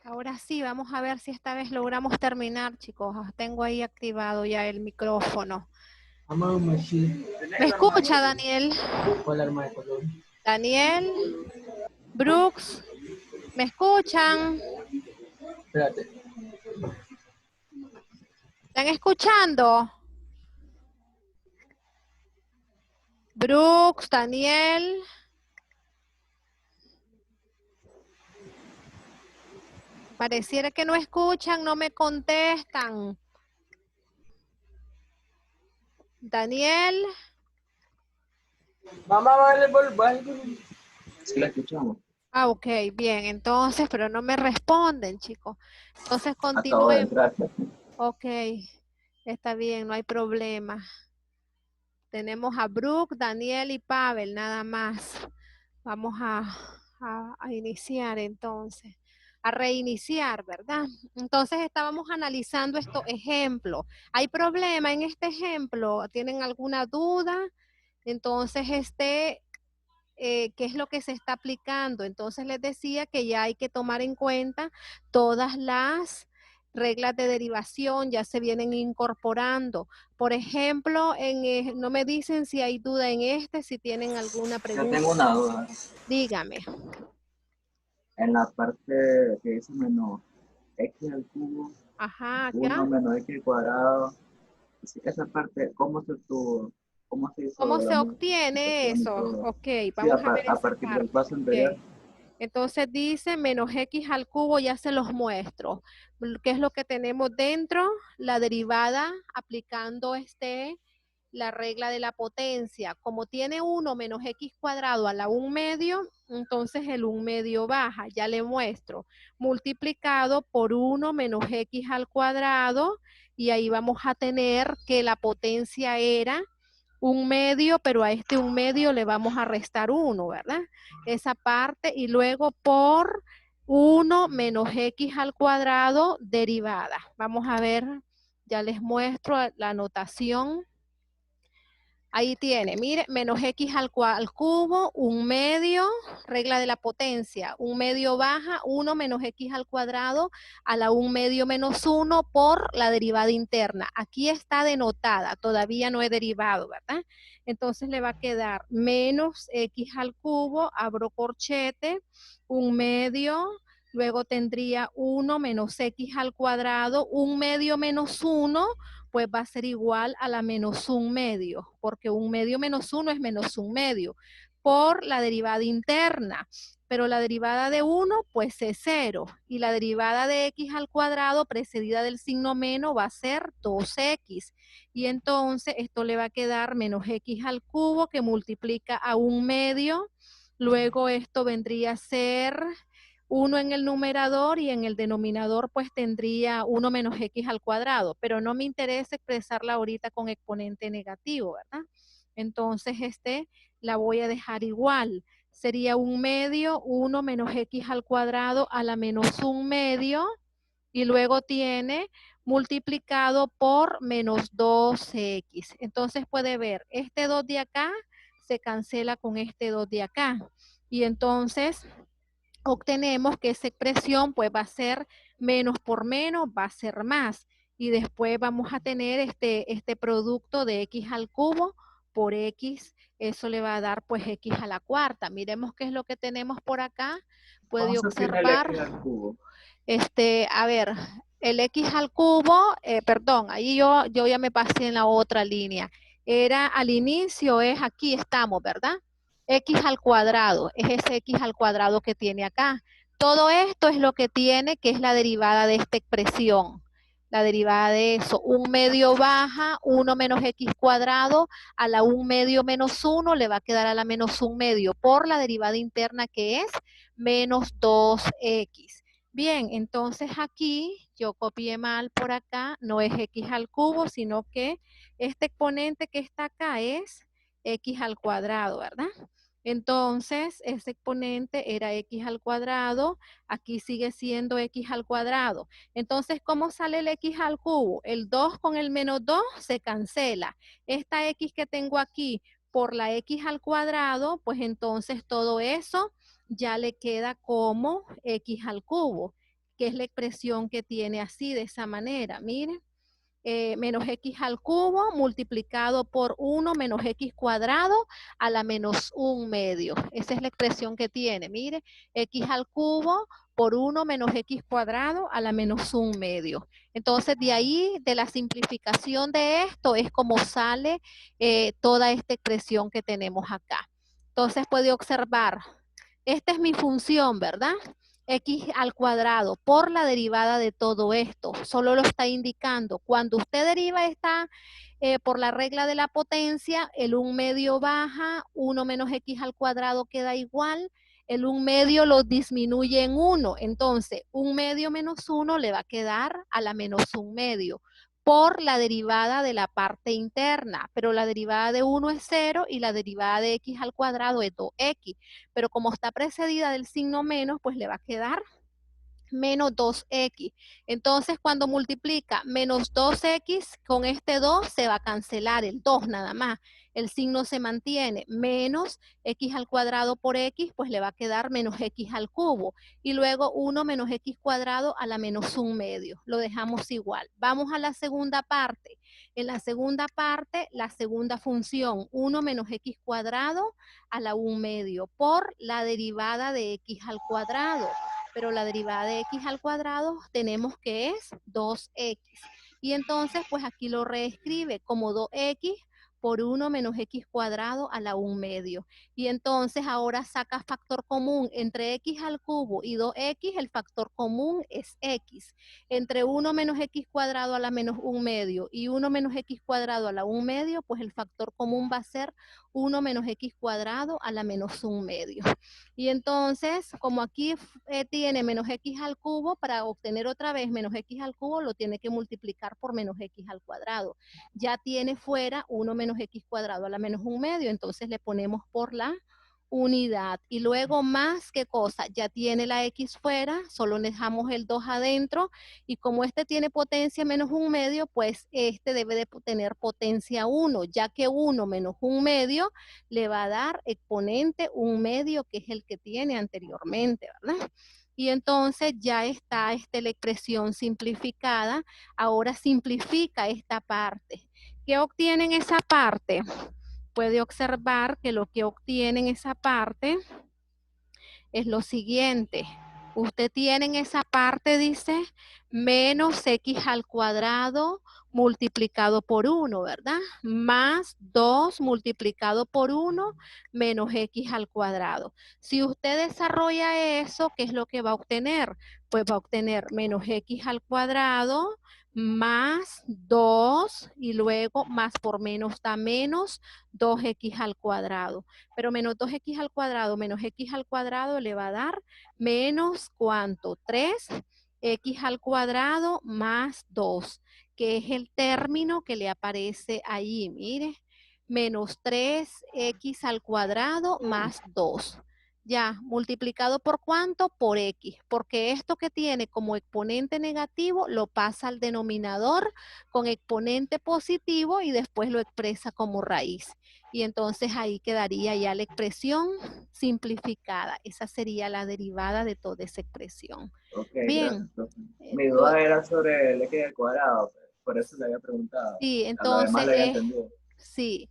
Ahora sí, vamos a ver si esta vez logramos terminar, chicos. Tengo ahí activado ya el micrófono. ¿Me escucha, Daniel? Daniel, Brooks, ¿me escuchan? Espérate. ¿Están escuchando? Brooks, Daniel. Pareciera que no escuchan, no me contestan. Daniel. Mamá, vale por algo. Sí, la escuchamos. Ah, ok, bien, entonces, pero no me responden, chicos. Entonces Acabo de continuemos. entrar. Ok, está bien, no hay problema. Tenemos a Brooke, Daniel y Pavel, nada más. Vamos a iniciar entonces, a reiniciar, ¿verdad? Entonces estábamos analizando estos ejemplos. ¿Hay problema en este ejemplo? ¿Tienen alguna duda? Entonces, ¿qué es lo que se está aplicando? Entonces les decía que ya hay que tomar en cuenta todas las reglas de derivación, ya se vienen incorporando. Por ejemplo, no me dicen si hay duda en si tienen alguna Yo pregunta. tengo una duda. Dígame. En la parte que dice menos x al cubo, Ajá, acá. 1 menos x al cuadrado. Esa parte, ¿cómo se obtuvo? ¿Cómo se ¿Cómo hizo la se obtiene multiplicación y eso? todo? Ok, Sí, vamos a ver a esa partir del parte. paso anterior. Ok. Entonces dice menos x al cubo, ya se los muestro. ¿Qué es lo que tenemos dentro? La derivada aplicando la regla de la potencia. Como tiene 1 menos x cuadrado a la 1 medio, entonces el 1 medio baja, ya le muestro. Multiplicado por 1 menos x al cuadrado, y ahí vamos a tener que la potencia era 1 medio, pero a este 1 medio le vamos a restar 1, ¿verdad? Esa parte, y luego por 1 menos x al cuadrado derivada. Vamos a ver, ya les muestro la notación. Ahí tiene, mire, menos x al cubo, 1 medio, regla de la potencia, 1 medio baja, 1 menos x al cuadrado a la 1 medio menos 1 por la derivada interna. Aquí está denotada, todavía no he derivado, ¿verdad? Entonces le va a quedar menos x al cubo, abro corchete, 1 medio, luego tendría 1 menos x al cuadrado, 1 medio menos 1, pues va a ser igual a la menos 1 medio, porque 1 medio menos 1 es menos 1 medio, por la derivada interna. Pero la derivada de 1, pues es 0. Y la derivada de x al cuadrado, precedida del signo menos, va a ser 2x. Y entonces esto le va a quedar menos x al cubo, que multiplica a 1 medio. Luego esto vendría a ser 1 en el numerador, y en el denominador pues tendría 1 menos x al cuadrado, pero no me interesa expresarla ahorita con exponente negativo, ¿verdad? Entonces la voy a dejar igual. Sería 1 medio, 1 menos x al cuadrado a la menos 1 medio, y luego tiene multiplicado por menos 2x. Entonces puede ver, este 2 de acá se cancela con este 2 de acá. Y entonces obtenemos que esa expresión pues va a ser menos por menos, va a ser más. Y después vamos a tener este producto de x al cubo por x, eso le va a dar pues x a la cuarta. Miremos qué es lo que tenemos por acá. ¿Cómo Puede se obtiene el observar, x al cubo? a ver, el x al cubo, perdón, ahí yo ya me pasé en la otra línea. Era al inicio, es aquí estamos, ¿verdad? X al cuadrado, es ese x al cuadrado que tiene acá. Todo esto es lo que tiene, que es la derivada de esta expresión. La derivada de eso, 1 medio baja, 1 menos x cuadrado, a la 1 medio menos 1 le va a quedar a la menos 1 medio, por la derivada interna que es menos 2x. Bien, entonces aquí yo copié mal por acá, no es x al cubo, sino que este exponente que está acá es x al cuadrado, ¿verdad? Entonces, ese exponente era x al cuadrado, aquí sigue siendo x al cuadrado. Entonces, ¿cómo sale el x al cubo? El 2 con el menos 2 se cancela. Esta x que tengo aquí por la x al cuadrado, pues entonces todo eso ya le queda como x al cubo, que es la expresión que tiene así, de esa manera, miren. Menos x al cubo multiplicado por 1 menos x cuadrado a la menos 1 medio. Esa es la expresión que tiene, mire, x al cubo por 1 menos x cuadrado a la menos 1 medio. Entonces, de ahí, de la simplificación de esto, es como sale toda esta expresión que tenemos acá. Entonces, puede observar, esta es mi función, ¿verdad? X al cuadrado por la derivada de todo esto. Solo lo está indicando. Cuando usted deriva esta por la regla de la potencia, el 1 medio baja, 1 menos X al cuadrado queda igual, el 1 medio lo disminuye en 1. Entonces, 1 medio menos 1 le va a quedar a la menos 1 medio por la derivada de la parte interna, pero la derivada de 1 es 0 y la derivada de x al cuadrado es 2x, pero como está precedida del signo menos, pues le va a quedar menos 2x. Entonces, cuando multiplica menos 2x con este 2, se va a cancelar el 2 nada más. El signo se mantiene. Menos x al cuadrado por x, pues le va a quedar menos x al cubo. Y luego 1 menos x cuadrado a la menos 1 medio. Lo dejamos igual. Vamos a la segunda parte. En la segunda parte, la segunda función, 1 menos x cuadrado a la 1 medio por la derivada de x al cuadrado, pero la derivada de x al cuadrado tenemos que es 2x. Y entonces, pues aquí lo reescribe como 2x por 1 menos x cuadrado a la 1 medio. Y entonces ahora saca factor común entre x al cubo y 2x, el factor común es x. Entre 1 menos x cuadrado a la menos 1 medio y 1 menos x cuadrado a la 1 medio, pues el factor común va a ser 1 menos x cuadrado a la menos 1 medio. Y entonces, como aquí tiene menos x al cubo, para obtener otra vez menos x al cubo, lo tiene que multiplicar por menos x al cuadrado. Ya tiene fuera 1 menos x cuadrado a la menos 1 medio, entonces le ponemos por la unidad. Y luego más, ¿qué cosa? Ya tiene la x fuera, solo dejamos el 2 adentro, y como este tiene potencia menos 1 medio, pues este debe de tener potencia 1, ya que 1 menos 1 medio le va a dar exponente 1 medio, que es el que tiene anteriormente, ¿verdad? Y entonces ya está la expresión simplificada. Ahora simplifica esta parte. ¿Qué obtiene en esa parte? Puede observar que lo que obtiene en esa parte es lo siguiente. Usted tiene en esa parte, dice, menos x al cuadrado multiplicado por 1, ¿verdad? Más 2 multiplicado por 1 menos x al cuadrado. Si usted desarrolla eso, ¿qué es lo que va a obtener? Pues va a obtener menos x al cuadrado más 2 y luego más por menos da menos 2x al cuadrado. Pero menos 2x al cuadrado menos x al cuadrado le va a dar menos ¿cuánto? 3x al cuadrado más 2, que es el término que le aparece ahí, mire, menos 3x al cuadrado más 2. Ya, multiplicado por cuánto, por x, porque esto que tiene como exponente negativo lo pasa al denominador con exponente positivo y después lo expresa como raíz. Y entonces ahí quedaría ya la expresión simplificada. Esa sería la derivada de toda esa expresión. Ok, Bien. gracias, profe. Mi duda era sobre el x al cuadrado, por eso le había preguntado. Sí, A lo demás entonces le había entendido. sí,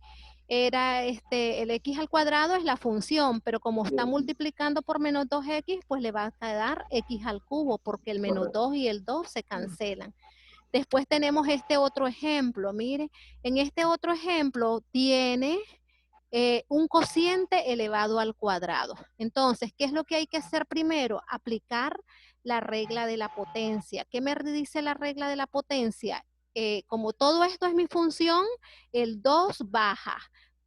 era el x al cuadrado es la función, pero como Sí, está sí, multiplicando por menos 2x, pues le va a quedar x al cubo, porque el menos correcto. 2 y el 2 se cancelan. Después tenemos este otro ejemplo, mire, en este otro ejemplo tiene un cociente elevado al cuadrado. Entonces, ¿qué es lo que hay que hacer primero? Aplicar la regla de la potencia. ¿Qué me dice la regla de la potencia? Como todo esto es mi función, el 2 baja.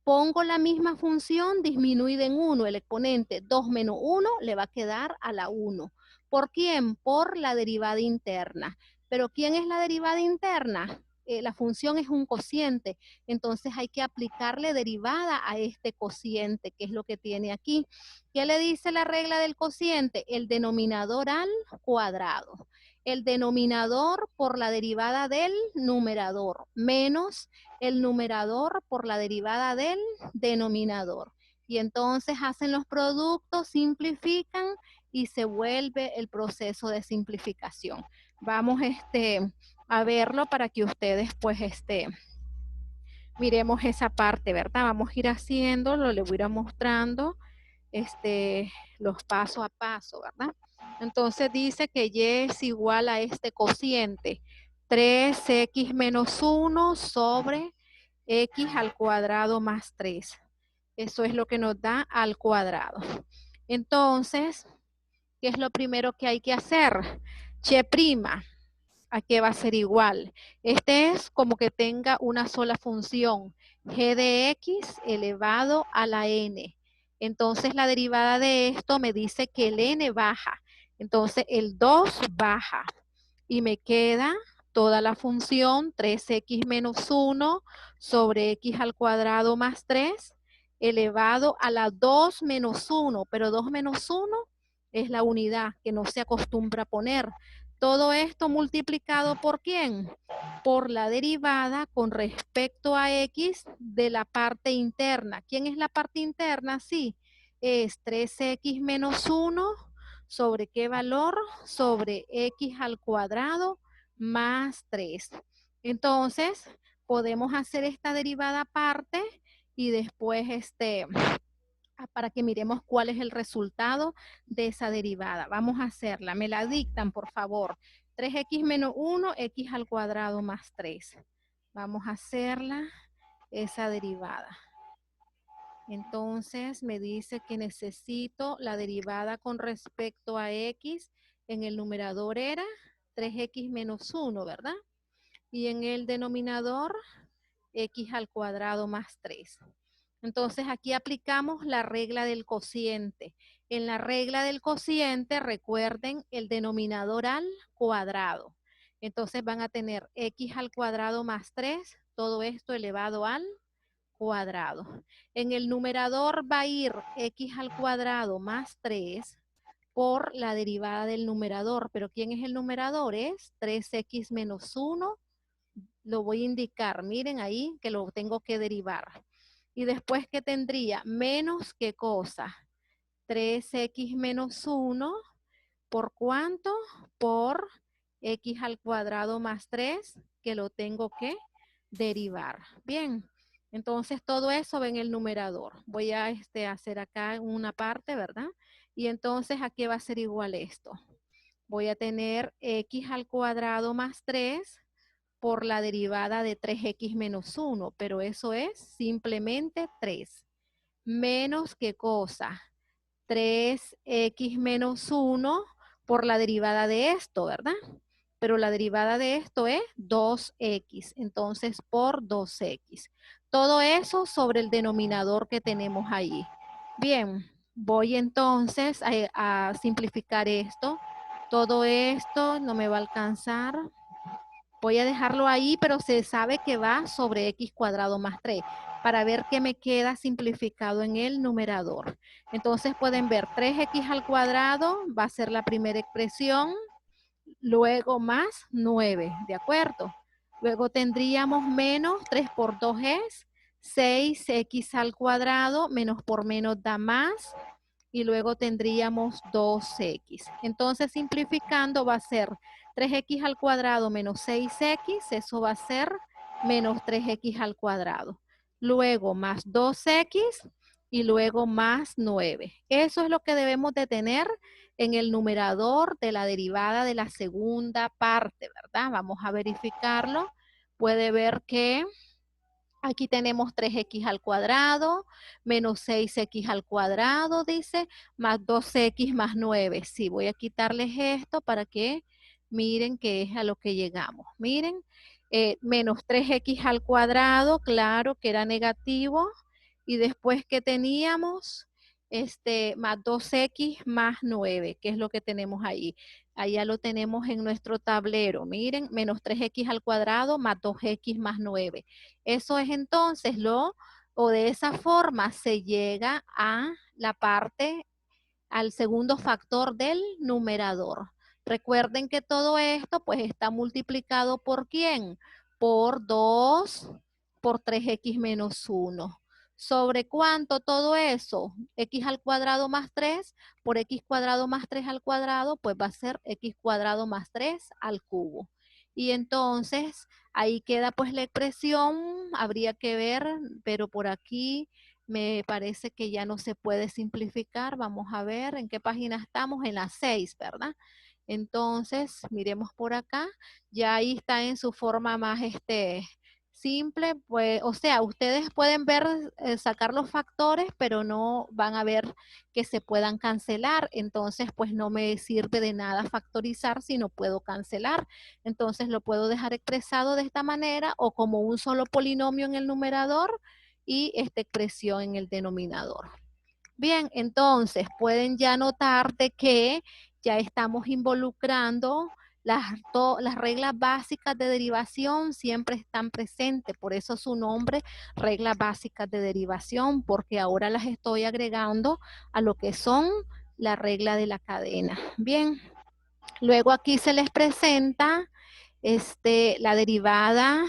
Pongo la misma función disminuida en 1, el exponente 2 menos 1 le va a quedar a la 1. ¿Por quién? Por la derivada interna. ¿Pero quién es la derivada interna? La función es un cociente, entonces hay que aplicarle derivada a este cociente, que es lo que tiene aquí. ¿Qué le dice la regla del cociente? El denominador al cuadrado. El denominador por la derivada del numerador, menos el numerador por la derivada del denominador. Y entonces hacen los productos, simplifican y se vuelve el proceso de simplificación. Vamos a verlo para que ustedes pues miremos esa parte, ¿verdad? Vamos a ir haciéndolo, le voy a ir mostrando los paso a paso, ¿verdad? Entonces dice que y es igual a este cociente, 3x menos 1 sobre x al cuadrado más 3. Eso es lo que nos da al cuadrado. Entonces, ¿qué es lo primero que hay que hacer? Che', ¿a qué va a ser igual? Este es como que tenga una sola función, g de x elevado a la n. Entonces la derivada de esto me dice que el n baja. Entonces el 2 baja y me queda toda la función 3x menos 1 sobre x al cuadrado más 3 elevado a la 2 menos 1, pero 2 menos 1 es la unidad que no se acostumbra a poner. Todo esto multiplicado ¿por quién? Por la derivada con respecto a x de la parte interna. ¿Quién es la parte interna? Sí, es 3x menos 1 sobre qué valor? Sobre x al cuadrado más 3. Entonces, podemos hacer esta derivada aparte y después para que miremos cuál es el resultado de esa derivada. Vamos a hacerla. Me la dictan, por favor. 3x menos 1, x al cuadrado más 3. Vamos a hacerla, esa derivada. Entonces me dice que necesito la derivada con respecto a x. En el numerador era 3x menos 1, ¿verdad? Y en el denominador, x al cuadrado más 3. Entonces aquí aplicamos la regla del cociente. En la regla del cociente, recuerden el denominador al cuadrado. Entonces van a tener x al cuadrado más 3, todo esto elevado al cuadrado. En el numerador va a ir x al cuadrado más 3 por la derivada del numerador. Pero ¿quién es el numerador? Es 3x menos 1. Lo voy a indicar. Miren ahí que lo tengo que derivar. Y después, ¿qué tendría? Menos, ¿qué cosa? 3x menos 1. ¿Por cuánto? Por x al cuadrado más 3, que lo tengo que derivar. Bien, entonces todo eso va en el numerador. Voy a hacer acá una parte, ¿verdad? Y entonces, ¿a qué va a ser igual esto? Voy a tener x al cuadrado más 3 por la derivada de 3x menos 1, pero eso es simplemente 3. Menos, ¿qué cosa? 3x menos 1 por la derivada de esto, ¿verdad? Pero la derivada de esto es 2x, entonces por 2x. Todo eso sobre el denominador que tenemos ahí. Bien, voy entonces a simplificar esto. Todo esto no me va a alcanzar. Voy a dejarlo ahí, pero se sabe que va sobre x cuadrado más 3 para ver qué me queda simplificado en el numerador. Entonces pueden ver 3x al cuadrado va a ser la primera expresión, luego más 9, ¿de acuerdo? Luego tendríamos menos 3 por 2 es 6x al cuadrado, menos por menos da más, y luego tendríamos 2x. Entonces, simplificando va a ser 3x al cuadrado menos 6x, eso va a ser menos 3x al cuadrado. Luego más 2x y luego más 9. Eso es lo que debemos de tener en el numerador de la derivada de la segunda parte, ¿verdad? Vamos a verificarlo. Puede ver que aquí tenemos 3x al cuadrado, menos 6x al cuadrado, dice, más 2x más 9. Sí, voy a quitarles esto para que miren que es a lo que llegamos. Miren, menos 3x al cuadrado, claro que era negativo. Y después que teníamos, más 2x más 9, que es lo que tenemos ahí. Allá lo tenemos en nuestro tablero. Miren, menos 3x al cuadrado más 2x más 9. Eso es entonces o de esa forma se llega a la parte, al segundo factor del numerador. Recuerden que todo esto pues está multiplicado ¿por quién? Por 2 por 3x menos 1. ¿Sobre cuánto todo eso? X al cuadrado más 3 por X cuadrado más 3 al cuadrado, pues va a ser X cuadrado más 3 al cubo. Y entonces ahí queda pues la expresión, habría que ver, pero por aquí me parece que ya no se puede simplificar. Vamos a ver en qué página estamos, en la 6, ¿verdad? Entonces, miremos por acá, ya ahí está en su forma más simple, pues, o sea, ustedes pueden ver, sacar los factores, pero no van a ver que se puedan cancelar. Entonces, pues no me sirve de nada factorizar si no puedo cancelar. Entonces, lo puedo dejar expresado de esta manera o como un solo polinomio en el numerador y esta expresión en el denominador. Bien, entonces pueden ya notar de que ya estamos involucrando las reglas básicas de derivación, siempre están presentes, por eso su nombre, reglas básicas de derivación, porque ahora las estoy agregando a lo que son la regla de la cadena. Bien, luego aquí se les presenta la derivada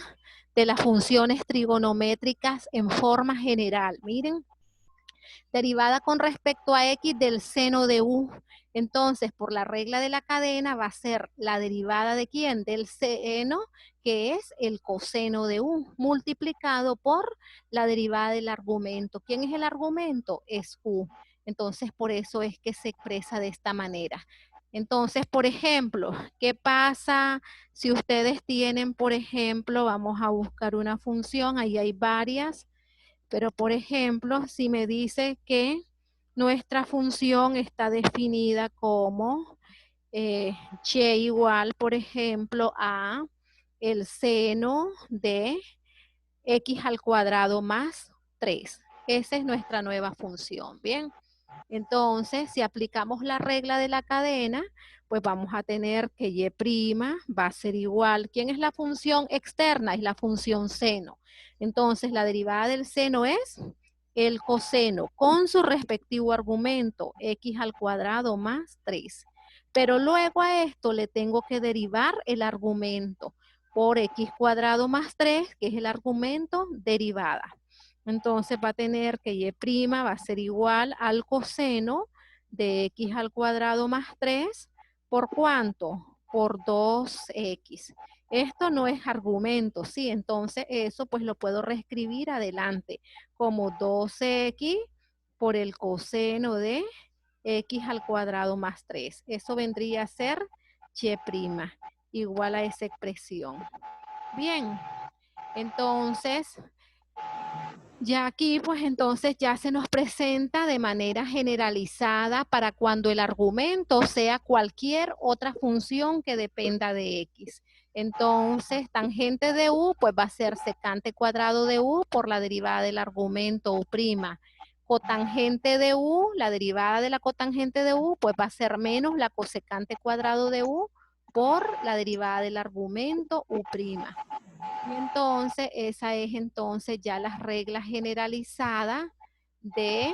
de las funciones trigonométricas en forma general. Miren, derivada con respecto a x del seno de u. Entonces, por la regla de la cadena va a ser la derivada de quién? Del seno, que es el coseno de u, multiplicado por la derivada del argumento. ¿Quién es el argumento? Es u. Entonces, por eso es que se expresa de esta manera. Entonces, por ejemplo, ¿qué pasa si ustedes tienen, por ejemplo, vamos a buscar una función, ahí hay varias, pero, por ejemplo, si me dice que nuestra función está definida como y igual, por ejemplo, a el seno de x al cuadrado más 3. Esa es nuestra nueva función, ¿bien? Entonces, si aplicamos la regla de la cadena, pues vamos a tener que y' va a ser igual. ¿Quién es la función externa? Es la función seno. Entonces, la derivada del seno es el coseno con su respectivo argumento, x al cuadrado más 3. Pero luego a esto le tengo que derivar el argumento por x cuadrado más 3, que es el argumento derivada. Entonces va a tener que y' va a ser igual al coseno de x al cuadrado más 3. ¿Por cuánto? Por 2x. Esto no es argumento, ¿sí? Entonces eso pues lo puedo reescribir adelante como 2x por el coseno de x al cuadrado más 3. Eso vendría a ser y' igual a esa expresión. Bien, entonces ya aquí, pues entonces ya se nos presenta de manera generalizada para cuando el argumento sea cualquier otra función que dependa de x. Entonces, tangente de u, pues va a ser secante cuadrado de u por la derivada del argumento u'. Cotangente de u, la derivada de la cotangente de u, pues va a ser menos la cosecante cuadrado de u por la derivada del argumento u'. Y entonces, esa es entonces ya las reglas generalizadas de,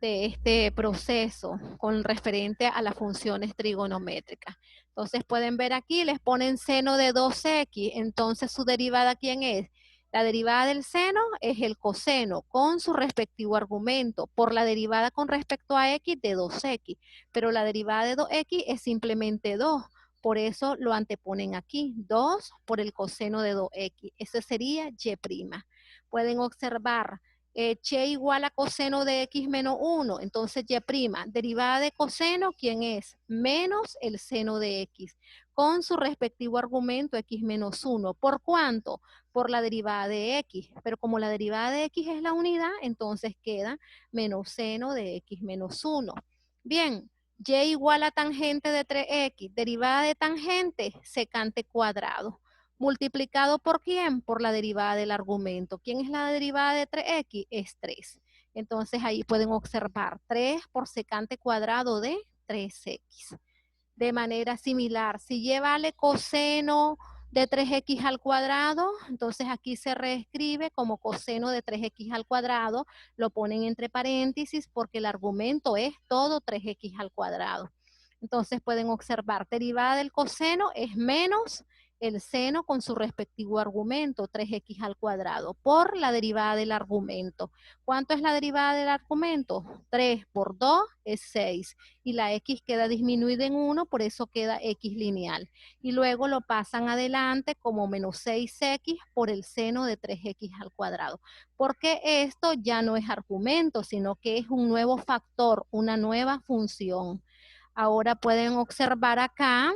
de este proceso con referente a las funciones trigonométricas. Entonces pueden ver aquí, les ponen seno de 2x, entonces su derivada, ¿quién es? La derivada del seno es el coseno con su respectivo argumento por la derivada con respecto a x de 2x, pero la derivada de 2x es simplemente 2. Por eso lo anteponen aquí, 2 por el coseno de 2x. Eso sería y'. Pueden observar, y igual a coseno de x menos 1. Entonces y', derivada de coseno, ¿quién es? Menos el seno de x, con su respectivo argumento x menos 1. ¿Por cuánto? Por la derivada de x. Pero como la derivada de x es la unidad, entonces queda menos seno de x menos 1. Bien, y igual a tangente de 3x, derivada de tangente, secante cuadrado. ¿Multiplicado por quién? Por la derivada del argumento. ¿Quién es la derivada de 3x? Es 3. Entonces ahí pueden observar 3 por secante cuadrado de 3x. De manera similar, si y vale coseno de 3x al cuadrado, entonces aquí se reescribe como coseno de 3x al cuadrado, lo ponen entre paréntesis porque el argumento es todo 3x al cuadrado. Entonces pueden observar, derivada del coseno es menos el seno con su respectivo argumento, 3x al cuadrado, por la derivada del argumento. ¿Cuánto es la derivada del argumento? 3 por 2 es 6, y la x queda disminuida en 1, por eso queda x lineal. Y luego lo pasan adelante como menos 6x por el seno de 3x al cuadrado. Porque esto ya no es argumento, sino que es un nuevo factor, una nueva función. Ahora pueden observar acá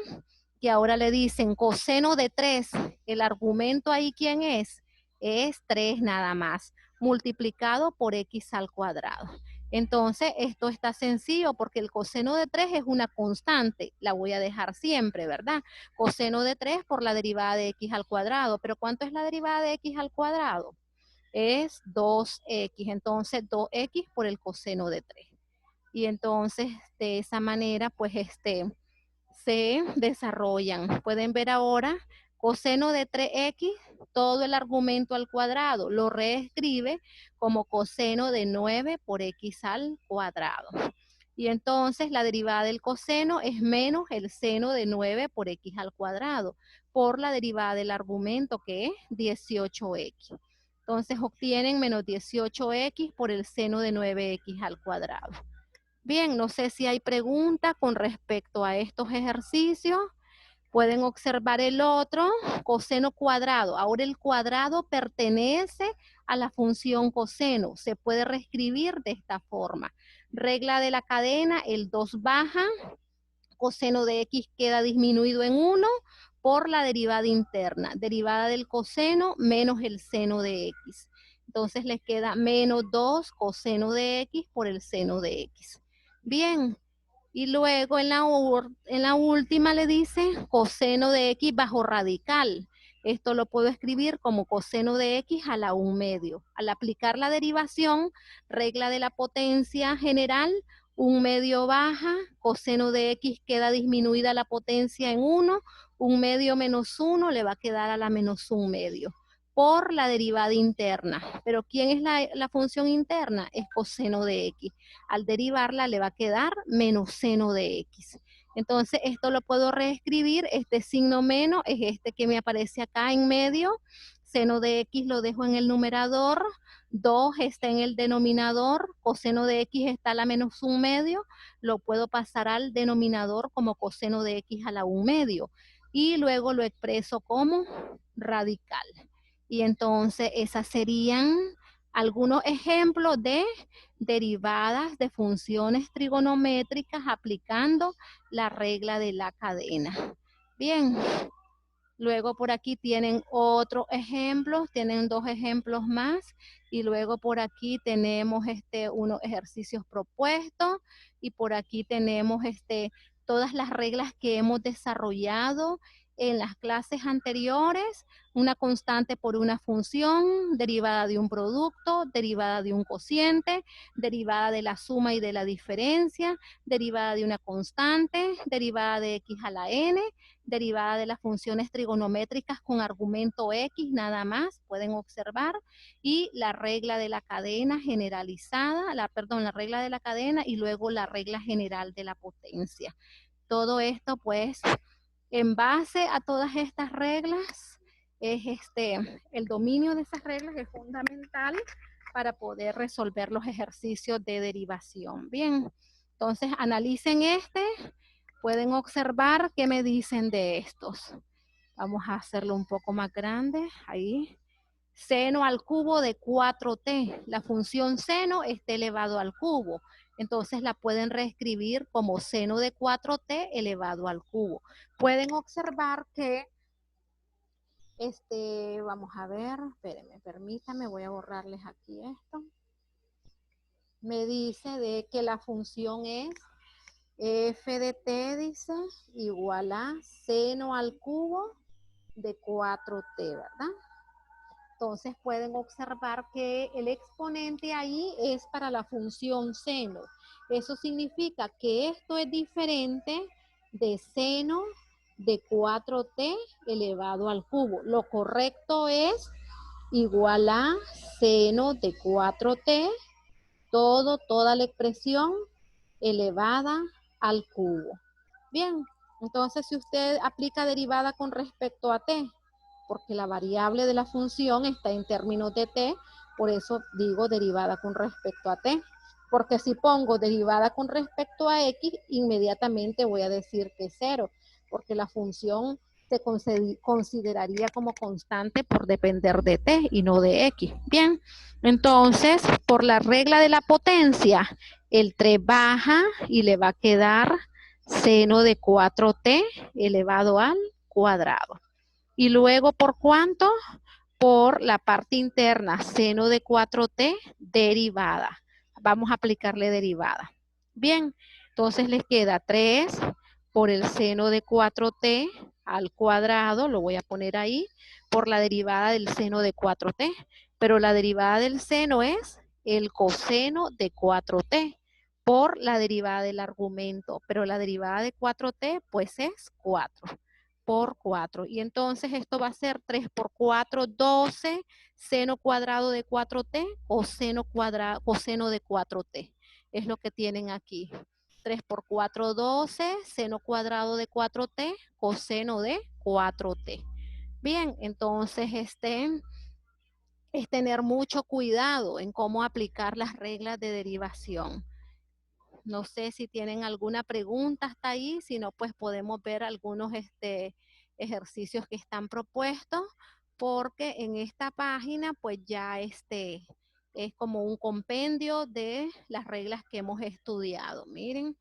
que ahora le dicen coseno de 3. El argumento ahí, ¿quién es? Es 3 nada más, multiplicado por x al cuadrado. Entonces, esto está sencillo porque el coseno de 3 es una constante. La voy a dejar siempre, ¿verdad? Coseno de 3 por la derivada de x al cuadrado. ¿Pero cuánto es la derivada de x al cuadrado? Es 2x. Entonces, 2x por el coseno de 3. Y entonces, de esa manera, pues, se desarrollan. Pueden ver ahora coseno de 3x, todo el argumento al cuadrado, lo reescribe como coseno de 9 por x al cuadrado. Y entonces la derivada del coseno es menos el seno de 9 por x al cuadrado, por la derivada del argumento que es 18x. Entonces obtienen menos 18x por el seno de 9x al cuadrado. Bien, no sé si hay preguntas con respecto a estos ejercicios. Pueden observar el otro, coseno cuadrado. Ahora el cuadrado pertenece a la función coseno. Se puede reescribir de esta forma. Regla de la cadena, el 2 baja, coseno de x queda disminuido en 1 por la derivada interna. Derivada del coseno menos el seno de x. Entonces les queda menos 2 coseno de x por el seno de x. Bien, y luego en la última le dice coseno de x bajo radical. Esto lo puedo escribir como coseno de x a la 1 medio. Al aplicar la derivación, regla de la potencia general, 1 medio baja, coseno de x queda disminuida la potencia en 1, 1 medio menos 1 le va a quedar a la menos 1 medio por la derivada interna. Pero ¿quién es la función interna? Es coseno de x. Al derivarla le va a quedar menos seno de x. Entonces esto lo puedo reescribir, este signo menos es este que me aparece acá en medio, seno de x lo dejo en el numerador, 2 está en el denominador, coseno de x está a la menos 1 medio, lo puedo pasar al denominador como coseno de x a la 1 medio, y luego lo expreso como radical. Y entonces esas serían algunos ejemplos de derivadas de funciones trigonométricas aplicando la regla de la cadena. Bien, luego por aquí tienen otros ejemplos, tienen 2 ejemplos más, y luego por aquí tenemos unos ejercicios propuestos, y por aquí tenemos todas las reglas que hemos desarrollado en las clases anteriores, una constante por una función, derivada de un producto, derivada de un cociente, derivada de la suma y de la diferencia, derivada de una constante, derivada de x a la n, derivada de las funciones trigonométricas con argumento x nada más, pueden observar, y la regla de la cadena generalizada, la regla de la cadena y luego la regla general de la potencia. Todo esto pues en base a todas estas reglas es el dominio de esas reglas es fundamental para poder resolver los ejercicios de derivación. Bien, entonces analicen pueden observar qué me dicen de estos. Vamos a hacerlo un poco más grande, ahí. Seno al cubo de 4t. La función seno está elevado al cubo. Entonces la pueden reescribir como seno de 4t elevado al cubo. Pueden observar que, vamos a ver, espérenme, permítanme, voy a borrarles aquí esto. Me dice de que la función es f de t, dice, igual a seno al cubo de 4t, ¿verdad? Entonces pueden observar que el exponente ahí es para la función seno. Eso significa que esto es diferente de seno de 4t elevado al cubo. Lo correcto es igual a seno de 4t, toda la expresión elevada al cubo. Bien, Entonces, si usted aplica derivada con respecto a t, porque la variable de la función está en términos de t, por eso digo derivada con respecto a t. Porque si pongo derivada con respecto a x, inmediatamente voy a decir que es 0, porque la función se consideraría como constante por depender de t y no de x. Bien, entonces, por la regla de la potencia, el 3 baja y le va a quedar seno de 4t elevado al cuadrado. Y luego, ¿por cuánto? Por la parte interna, seno de 4t derivada. Vamos a aplicarle derivada. Bien, entonces les queda 3 por el seno de 4t al cuadrado, lo voy a poner ahí, por la derivada del seno de 4t. Pero la derivada del seno es el coseno de 4t por la derivada del argumento. Pero la derivada de 4t pues es 4 por 4. Y entonces esto va a ser 3 por 4, 12, seno cuadrado de 4t o coseno de 4t. Es lo que tienen aquí. 3 por 4, 12, seno cuadrado de 4t, coseno de 4t. Bien, entonces es tener mucho cuidado en cómo aplicar las reglas de derivación. No sé si tienen alguna pregunta hasta ahí, si no, pues podemos ver algunos ejercicios que están propuestos, porque en esta página pues ya es como un compendio de las reglas que hemos estudiado. Miren,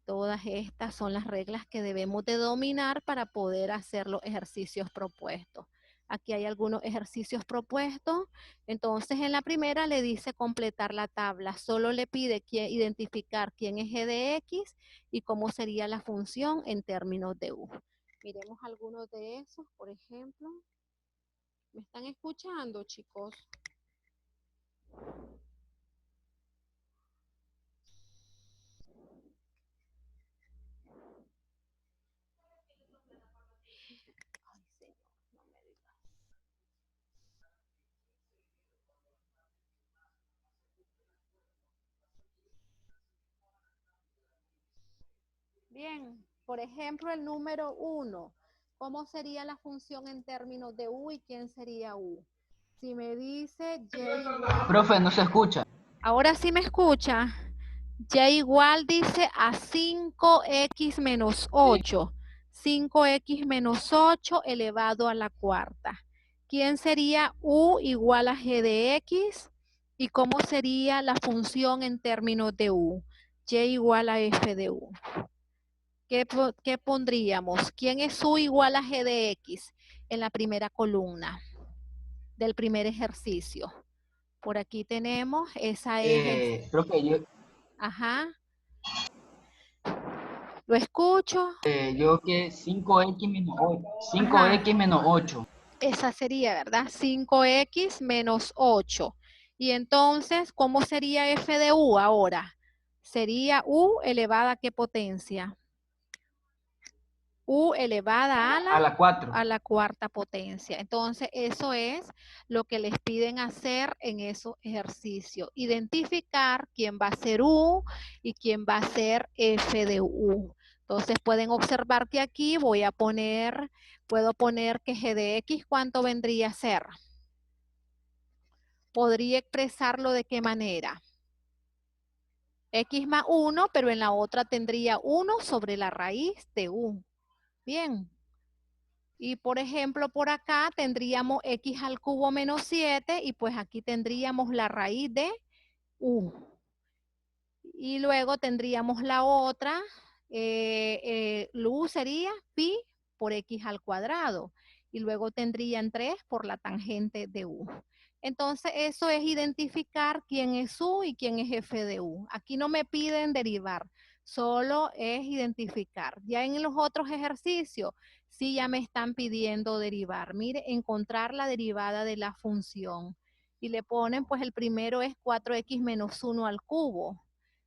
todas estas son las reglas que debemos de dominar para poder hacer los ejercicios propuestos. Aquí hay algunos ejercicios propuestos. Entonces, en la primera le dice completar la tabla. Solo le pide identificar quién es g de x y cómo sería la función en términos de u. Miremos algunos de esos, por ejemplo. ¿Me están escuchando, chicos? Ay, Señor, no me digas. Bien, por ejemplo, el número 1. ¿Cómo sería la función en términos de u y quién sería u? Si me dice y igual... Profe, no se escucha. Ahora sí me escucha. Y igual dice a 5x menos 8. 5x menos 8 elevado a la cuarta. ¿Quién sería u igual a g de x? ¿Y cómo sería la función en términos de u? Y igual a f de u. ¿Qué pondríamos? ¿Quién es u igual a g de x en la primera columna del primer ejercicio? Por aquí tenemos, esa es... Profe, Ajá. ¿Lo escucho? yo que 5x menos 8. Ajá. 5x menos 8. Esa sería, ¿verdad? 5x menos 8. Y entonces, ¿cómo sería f de u ahora? Sería u elevada a qué potencia? U elevada A la 4. a la cuarta potencia. Entonces, eso es lo que les piden hacer en esos ejercicios. Identificar quién va a ser U y quién va a ser F de U. Entonces, pueden observar que aquí puedo poner que G de X, ¿cuánto vendría a ser? Podría expresarlo de qué manera. X más 1, pero en la otra tendría 1 sobre la raíz de U. Bien. Y por ejemplo, por acá tendríamos x al cubo menos 7 y pues aquí tendríamos la raíz de u. Y luego tendríamos la otra, u sería pi por x al cuadrado. Y luego tendrían 3 por la tangente de u. Entonces eso es identificar quién es u y quién es f de u. Aquí no me piden derivar, solo es identificar. Ya en los otros ejercicios, sí ya me están pidiendo derivar. Mire, encontrar la derivada de la función. Y le ponen, pues el primero es 4x menos 1 al cubo.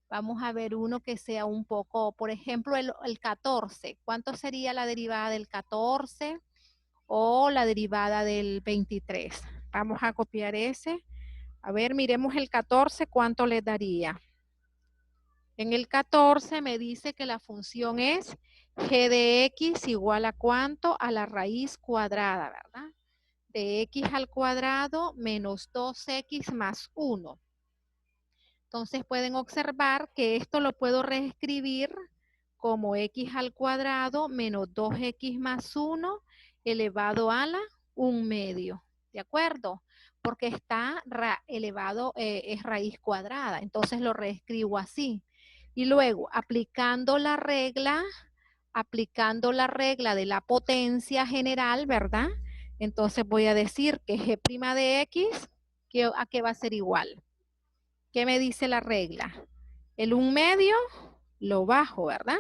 Vamos a ver uno que sea un poco, por ejemplo, el 14. ¿Cuánto sería la derivada del 14 o la derivada del 23? Vamos a copiar ese. A ver, miremos el 14, ¿cuánto le daría? En el 14 me dice que la función es g de x igual a ¿cuánto? A la raíz cuadrada, ¿verdad? De x al cuadrado menos 2x más 1. Entonces pueden observar que esto lo puedo reescribir como x al cuadrado menos 2x más 1 elevado a la 1 medio. ¿De acuerdo? Porque está elevado, es raíz cuadrada. Entonces lo reescribo así. Y luego, aplicando la regla de la potencia general, ¿verdad? Entonces voy a decir que g' de x, ¿a qué va a ser igual? ¿Qué me dice la regla? El 1 medio lo bajo, ¿verdad?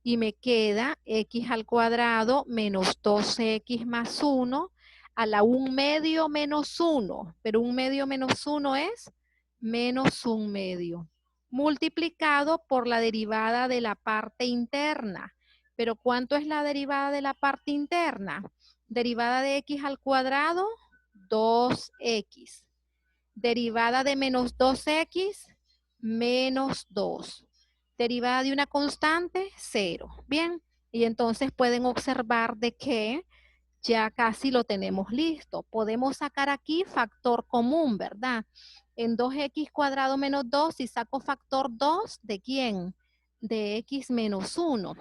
Y me queda x al cuadrado menos 12x más 1 a la 1 medio menos 1. Pero 1 medio menos 1 es menos 1 medio. Multiplicado por la derivada de la parte interna. Pero ¿cuánto es la derivada de la parte interna? Derivada de x al cuadrado, 2x. Derivada de menos 2x, menos 2. Derivada de una constante, 0. Bien, y entonces pueden observar de que ya casi lo tenemos listo. Podemos sacar aquí factor común, ¿verdad? En 2x cuadrado menos 2, si saco factor 2, ¿de quién? De x menos 1.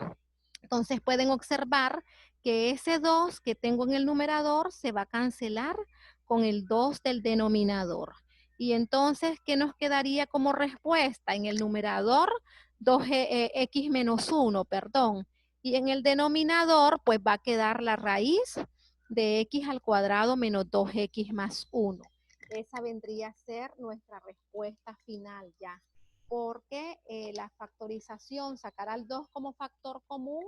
Entonces pueden observar que ese 2 que tengo en el numerador se va a cancelar con el 2 del denominador. Y entonces, ¿qué nos quedaría como respuesta? En el numerador, 2x menos 1, perdón. Y en el denominador, pues va a quedar la raíz de x al cuadrado menos 2x más 1. Esa vendría a ser nuestra respuesta final ya. Porque la factorización, sacar al 2 como factor común,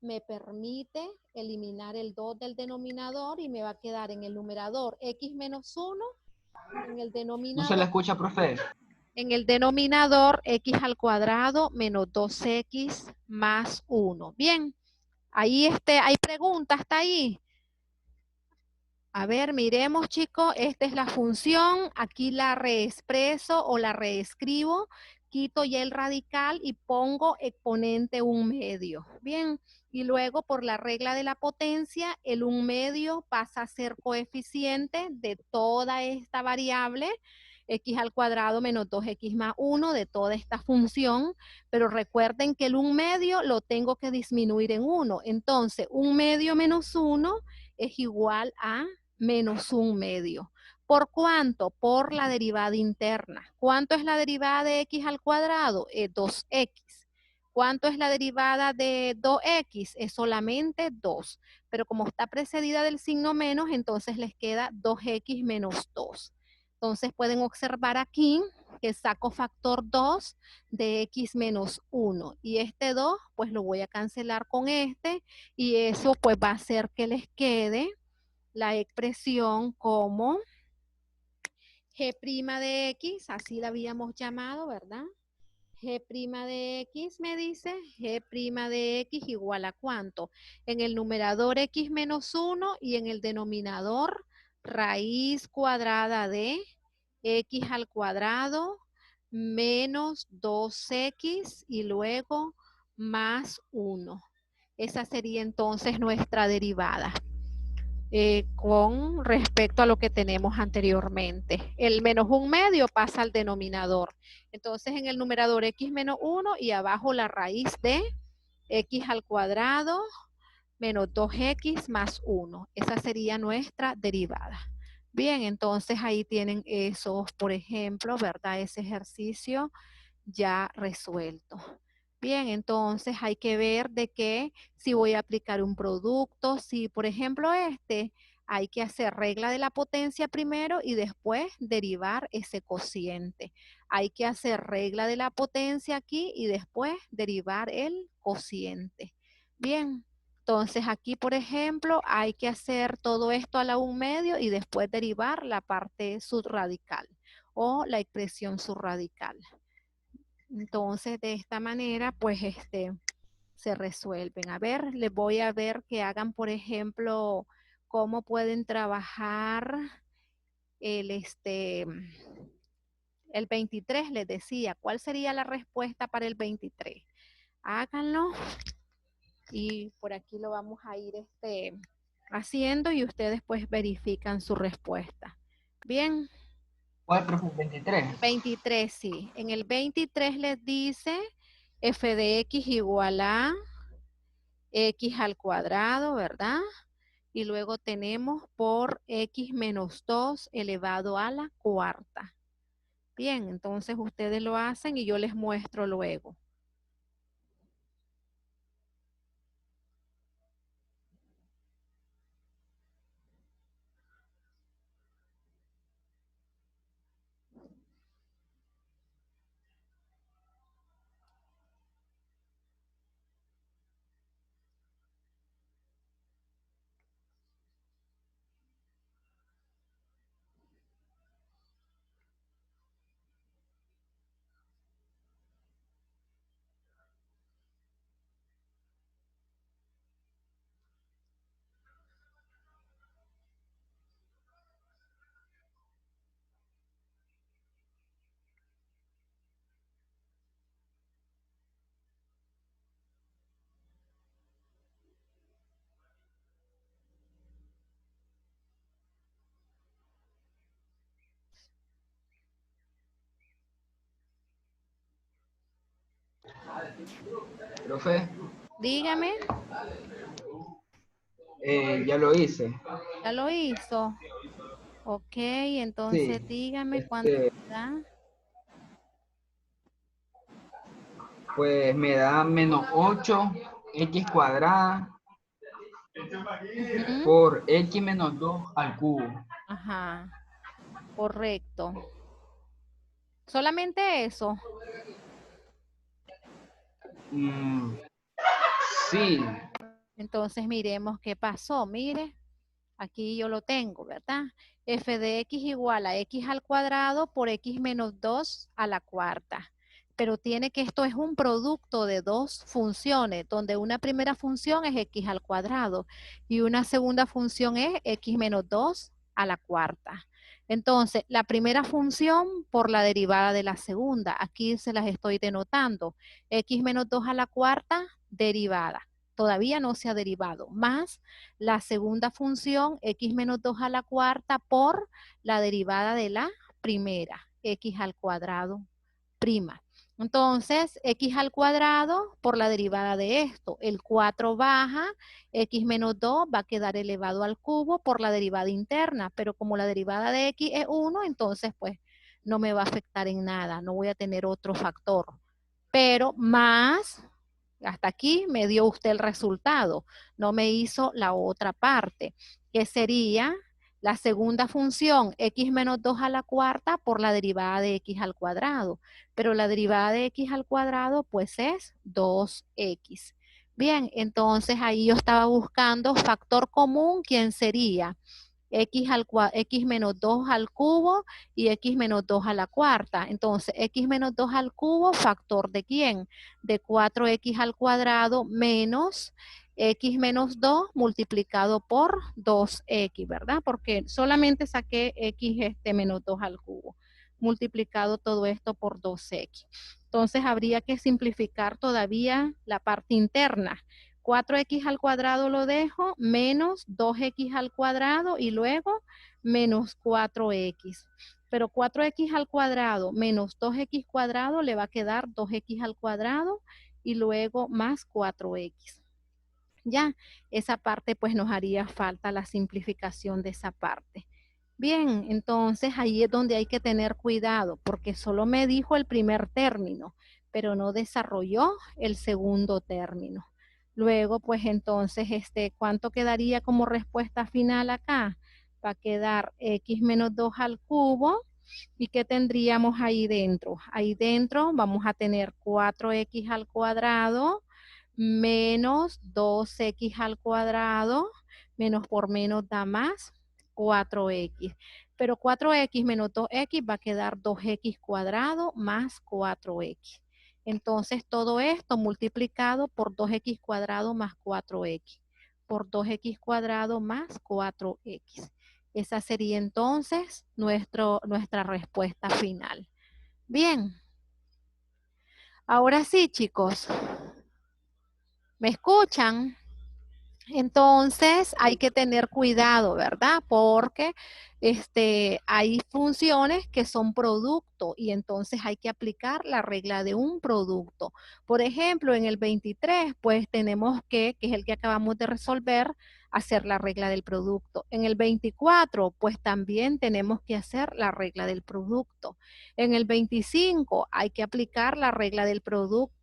me permite eliminar el 2 del denominador y me va a quedar en el numerador x menos 1, en el No se le denominador, escucha, profe. x al cuadrado menos 2x más 1. Bien, ahí hay preguntas, ¿está ahí? A ver, miremos, chicos, esta es la función, aquí la reexpreso o la reescribo, quito ya el radical y pongo exponente 1 medio. Bien, y luego por la regla de la potencia, el 1 medio pasa a ser coeficiente de toda esta variable, x al cuadrado menos 2x más 1 de toda esta función, pero recuerden que el 1 medio lo tengo que disminuir en 1, entonces 1 medio menos 1 es igual a menos 1 medio. ¿Por cuánto? Por la derivada interna. ¿Cuánto es la derivada de x al cuadrado? 2x. ¿Cuánto es la derivada de 2x? Es solamente 2. Pero como está precedida del signo menos, entonces les queda 2x menos 2. Entonces pueden observar aquí que saco factor 2 de x menos 1. Y este 2, pues lo voy a cancelar con este. Y eso pues va a hacer que les quede la expresión como g' de x, así la habíamos llamado, ¿verdad? G' de x me dice, g' de x igual a ¿cuánto? En el numerador x menos 1 y en el denominador raíz cuadrada de x al cuadrado menos 2x y luego más 1. Esa sería entonces nuestra derivada. Con respecto a lo que tenemos anteriormente. El menos 1 medio pasa al denominador. Entonces en el numerador x menos 1 y abajo la raíz de x al cuadrado menos 2x más 1. Esa sería nuestra derivada. Bien, entonces ahí tienen esos, por ejemplo, ¿verdad? Ese ejercicio ya resuelto. Bien, entonces hay que ver de qué, si voy a aplicar un producto, si por ejemplo hay que hacer regla de la potencia primero y después derivar ese cociente. Hay que hacer regla de la potencia aquí y después derivar el cociente. Bien, entonces aquí por ejemplo hay que hacer todo esto a la 1 medio y después derivar la parte subradical o la expresión subradical. Entonces, de esta manera, pues, se resuelven. A ver, les voy a ver que hagan, por ejemplo, cómo pueden trabajar el, El 23 les decía, ¿cuál sería la respuesta para el 23? Háganlo y por aquí lo vamos a ir haciendo y ustedes pues verifican su respuesta. Bien. ¿Cuál, profe? 23. 23, sí. En el 23 les dice f de x igual a x al cuadrado, ¿verdad? Y luego tenemos por x menos 2 elevado a la cuarta. Bien, entonces ustedes lo hacen y yo les muestro luego. Profe, Dígame, ya lo hice. ¿ya lo hizo? Ok, Sí, entonces dígame cuánto este, da. pues me da menos 8 x cuadrada Ujú. por x menos 2 al cubo. Ajá, correcto. Solamente eso. Mm, sí, Entonces miremos qué pasó. Mire, aquí yo lo tengo, ¿verdad? F de x igual a x al cuadrado por x menos 2 a la cuarta. Pero tiene que esto es un producto de dos funciones, donde una primera función es x al cuadrado y una segunda función es x menos 2 a la cuarta. Entonces, la primera función por la derivada de la segunda. Aquí se las estoy denotando. X menos 2 a la cuarta, derivada. Todavía no se ha derivado. Más la segunda función, x menos 2 a la cuarta por la derivada de la primera, x al cuadrado prima. Entonces, x al cuadrado por la derivada de esto. El 4 baja, x menos 2 va a quedar elevado al cubo por la derivada interna, pero como la derivada de x es 1, entonces pues no me va a afectar en nada, no voy a tener otro factor. Pero más, hasta aquí me dio usted el resultado, no me hizo la otra parte, que sería la segunda función, x menos 2 a la cuarta por la derivada de x al cuadrado. Pero la derivada de x al cuadrado pues es 2x. Bien, entonces ahí yo estaba buscando factor común, ¿quién sería? X menos 2 al cubo y x menos 2 a la cuarta. Entonces, x menos 2 al cubo, ¿factor de quién? De 4x al cuadrado menos x menos 2 multiplicado por 2x, ¿verdad? Porque solamente saqué x menos 2 al cubo, multiplicado todo esto por 2x. Entonces, habría que simplificar todavía la parte interna. 4x al cuadrado lo dejo, menos 2x al cuadrado y luego menos 4x. Pero 4x al cuadrado menos 2x cuadrado le va a quedar 2x al cuadrado y luego más 4x. Ya, esa parte pues nos haría falta la simplificación de esa parte. Bien, entonces ahí es donde hay que tener cuidado porque solo me dijo el primer término, pero no desarrolló el segundo término. Luego, pues entonces, ¿cuánto quedaría como respuesta final acá? Va a quedar x menos 2 al cubo. ¿Y qué tendríamos ahí dentro? Ahí dentro vamos a tener 4x al cuadrado menos 2x al cuadrado, menos por menos da más 4x. Pero 4x menos 2x va a quedar 2x cuadrado más 4x. Entonces todo esto multiplicado por 2x cuadrado más 4x, por 2x cuadrado más 4x. Esa sería entonces nuestra respuesta final. Bien, ahora sí, chicos, ¿me escuchan? Entonces hay que tener cuidado, ¿verdad? Porque hay funciones que son producto y entonces hay que aplicar la regla de un producto. Por ejemplo, en el 23, pues tenemos que es el que acabamos de resolver, hacer la regla del producto. En el 24, pues también tenemos que hacer la regla del producto. En el 25 hay que aplicar la regla del producto